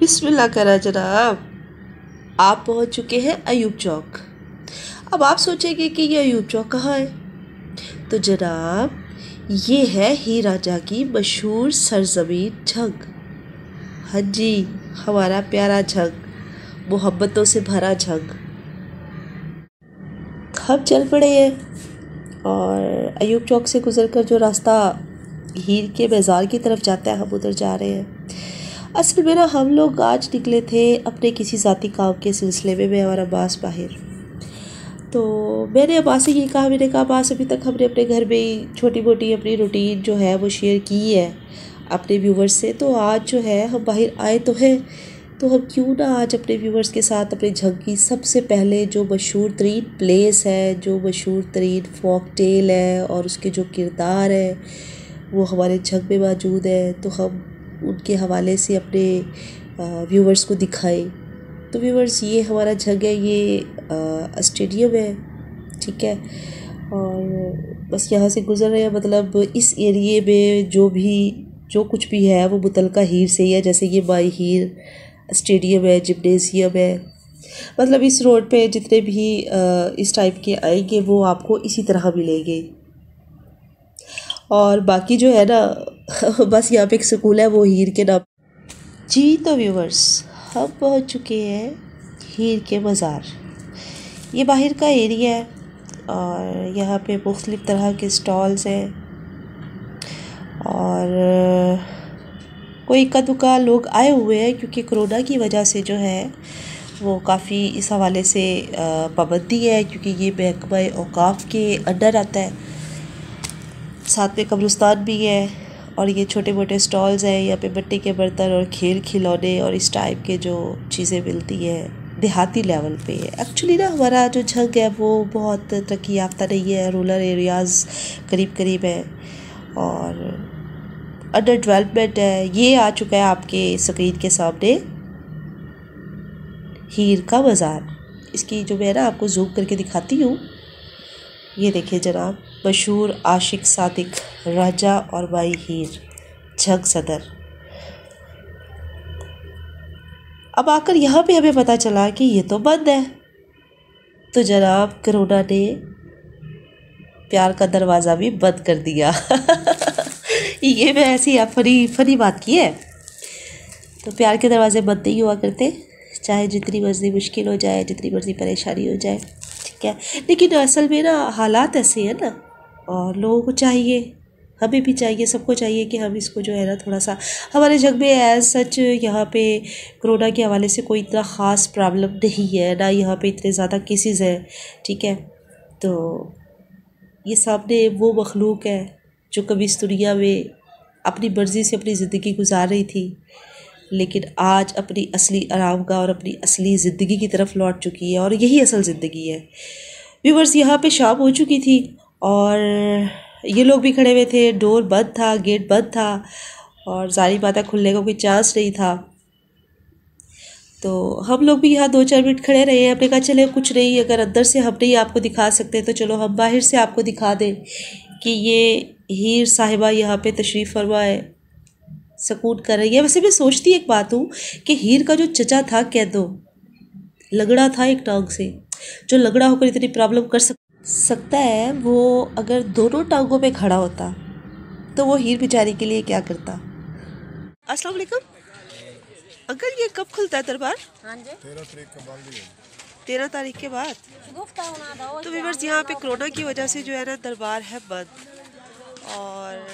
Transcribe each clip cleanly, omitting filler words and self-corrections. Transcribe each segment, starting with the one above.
बिस्मिल्लाह करा जनाब। आप पहुंच चुके हैं अयूब चौक। अब आप सोचेंगे कि ये अयूब चौक कहाँ है, तो जनाब ये है हीर रांझा की मशहूर सरजमीन झंग। हाँ जी, हमारा प्यारा झंग, मोहब्बतों से भरा झंग। हम चल पड़े हैं और अयूब चौक से गुजरकर जो रास्ता हीर के बाज़ार की तरफ जाता है हम उधर जा रहे हैं। असल में ना हम लोग आज निकले थे अपने किसी ज़ाती काम के सिलसिले में, मैं और अब्बास बाहर। तो मैंने अब्बास से ये कहा, मैंने कहा अब्बास अभी तक हमने अपने घर में ही छोटी मोटी अपनी रूटीन जो है वो शेयर की है अपने व्यूवर्स से, तो आज जो है हम बाहर आए तो हैं, तो हम क्यों ना आज अपने व्यूवर्स के साथ अपने झंग की सबसे पहले जो मशहूर तरीन प्लेस है, जो मशहूर तरीन फोक टेल है और उसके जो किरदार है वो हमारे झंग में मौजूद है, तो हम उनके हवाले से अपने व्यूवर्स को दिखाएं। तो व्यूवर्स ये हमारा झंग है, ये स्टेडियम है, ठीक है। और बस यहाँ से गुज़र रहे हैं, मतलब इस एरिए में जो कुछ भी है वो मुतलका हीर से ही है। जैसे ये माई हीर स्टेडियम है, जिम्नेजियम है, मतलब इस रोड पे जितने भी इस टाइप के आएंगे वो आपको इसी तरह मिलेंगे। और बाकी जो है ना बस यहाँ पे एक स्कूल है वो हीर के नाम। जी तो व्यूवर्स हम पहुँच चुके हैं हीर के बाज़ार। ये बाहर का एरिया है और यहाँ पे मुख्तलिफ़ तरह के स्टॉल्स हैं और कोई इक्का दुक्का लोग आए हुए हैं, क्योंकि कोरोना की वजह से जो है वो काफ़ी इस हवाले से पाबंदी है, क्योंकि ये महकमा औकाफ़ के अंडर आता है। साथ में कब्रिस्तान भी है और ये छोटे मोटे स्टॉल्स हैं, यहाँ पे मिट्टी के बर्तन और खेल खिलौने और इस टाइप के जो चीज़ें मिलती हैं देहाती लेवल पे है। एक्चुअली ना हमारा जो झंग है वो बहुत तरक्की याफ्ता नहीं है, रूरल एरियाज़ करीब करीब है और अंडर डेवलपमेंट है। ये आ चुका है आपके स्क्रीन के सामने हीर का बाज़ार। इसकी जो मैं ना आपको जूम करके दिखाती हूँ, ये देखिए जनाब, मशहूर आशिक सादिक राजा और माई हीर झंग सदर। अब आकर यहाँ पे हमें पता चला कि ये तो बंद है। तो जनाब कोरोना ने प्यार का दरवाज़ा भी बंद कर दिया ये मैं ऐसी फनी बात की है। तो प्यार के दरवाजे बंद नहीं हुआ करते, चाहे जितनी मर्ज़ी मुश्किल हो जाए, जितनी मर्ज़ी परेशानी हो जाए, ठीक है। लेकिन असल में ना हालात ऐसे हैं ना, और लोगों को चाहिए, हमें भी चाहिए, सबको चाहिए कि हम इसको जो है ना थोड़ा सा हमारे जग में एज सच यहाँ पे कोरोना के हवाले से कोई इतना ख़ास प्रॉब्लम नहीं है ना, यहाँ पे इतने ज़्यादा केसेस हैं, ठीक है। तो ये सामने वो मखलूक है जो कभी इस दुनिया में अपनी मर्ज़ी से अपनी ज़िंदगी गुजार रही थी, लेकिन आज अपनी असली आरामगाह और अपनी असली ज़िंदगी की तरफ लौट चुकी है, और यही असल ज़िंदगी है। व्यूवर्स यहाँ पे शाम हो चुकी थी और ये लोग भी खड़े हुए थे, डोर बंद था, गेट बंद था और जारी बात है खुलने का कोई चांस नहीं था। तो हम लोग भी यहाँ 2-4 मिनट खड़े रहे हैं। हमने कहा चले कुछ नहीं, अगर अंदर से हम नहीं आपको दिखा सकते तो चलो हम बाहर से आपको दिखा दें कि ये हीर साहिबा यहाँ पे तशरीफ़ फरमा है, सकून कर रही है। वैसे मैं सोचती एक बात हूँ कि हीर का जो चचा था कैदो लगड़ा था एक टांग से, जो लगड़ा होकर इतनी प्रॉब्लम कर सकता है, वो अगर दोनों टांगों पे खड़ा होता तो वो हीर बेचारी के लिए क्या करता। अस्सलाम वालेकुम अंकल, ये कब खुलता है दरबार? हाँ जी, 13 तारीख के बाद। तो व्यूअर्स यहाँ पे कोरोना की वजह से जो है ना दरबार है बंद, और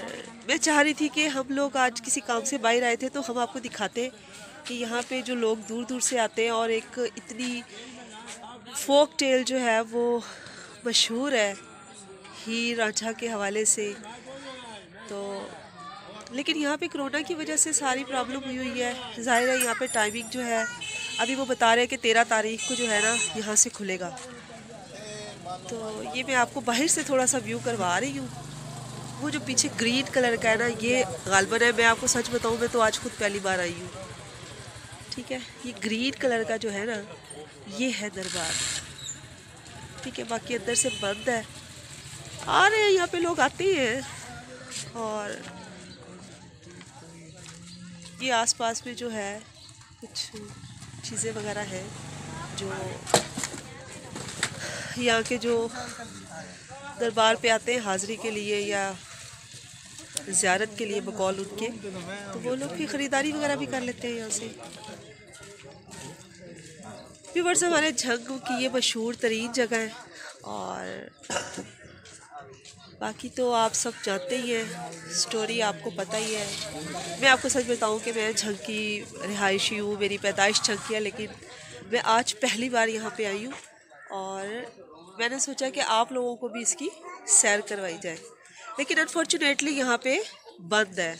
मैं चाह रही थी कि हम लोग आज किसी काम से बाहर आए थे तो हम आपको दिखाते कि यहाँ पे जो लोग दूर दूर से आते हैं और एक इतनी फोक टेल जो है वो मशहूर है हीर रांझा के हवाले से। तो लेकिन यहाँ पे कोरोना की वजह से सारी प्रॉब्लम हुई है, ज़ाहिर है यहाँ पे टाइमिंग जो है अभी वो बता रहे हैं कि 13 तारीख को जो है ना यहाँ से खुलेगा। तो ये मैं आपको बाहर से थोड़ा सा व्यू करवा रही हूँ। वो जो पीछे ग्रीन कलर का है ना, ये गालबन है, मैं आपको सच बताऊँ मैं तो आज खुद पहली बार आई हूँ, ठीक है। ये ग्रीन कलर का जो है ना ये है दरबार, ठीक है। बाकी अंदर से बंद है, आ रहे हैं यहाँ पे लोग आते हैं, और ये आसपास में जो है कुछ चीज़ें वगैरह हैं जो यहाँ के जो दरबार पे आते हैं हाज़िरी के लिए या ज़ियारत के लिए बकौल उनके, तो वो लोग भी ख़रीदारी वगैरह भी कर लेते हैं यहाँ से। व्यूअर्स, हमारे झंग की ये मशहूर तरीन जगह है और बाकी तो आप सब जानते ही हैं, स्टोरी आपको पता ही है। मैं आपको सच बताऊं कि मैं झंग की रिहायशी हूँ, मेरी पैदाइश झंग की है, लेकिन मैं आज पहली बार यहाँ पे आई हूँ और मैंने सोचा कि आप लोगों को भी इसकी सैर करवाई जाए, लेकिन अनफॉर्चुनेटली यहाँ पे बंद है।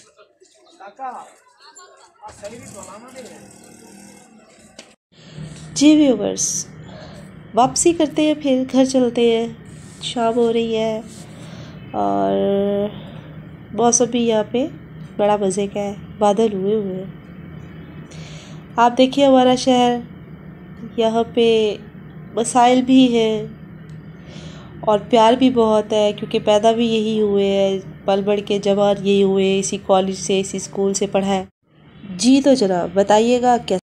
जी व्यूवर्स, वापसी करते हैं, फिर घर चलते हैं। शाम हो रही है और मौसम भी यहाँ पे बड़ा मज़े का है, बादल हुए हुए हैं। आप देखिए हमारा शहर, यहाँ पे मसाइल भी हैं और प्यार भी बहुत है, क्योंकि पैदा भी यही हुए हैं, पल बढ़ के जवान यही हुए, इसी कॉलेज से इसी स्कूल से पढ़ा है। जी तो जनाब बताइएगा क्या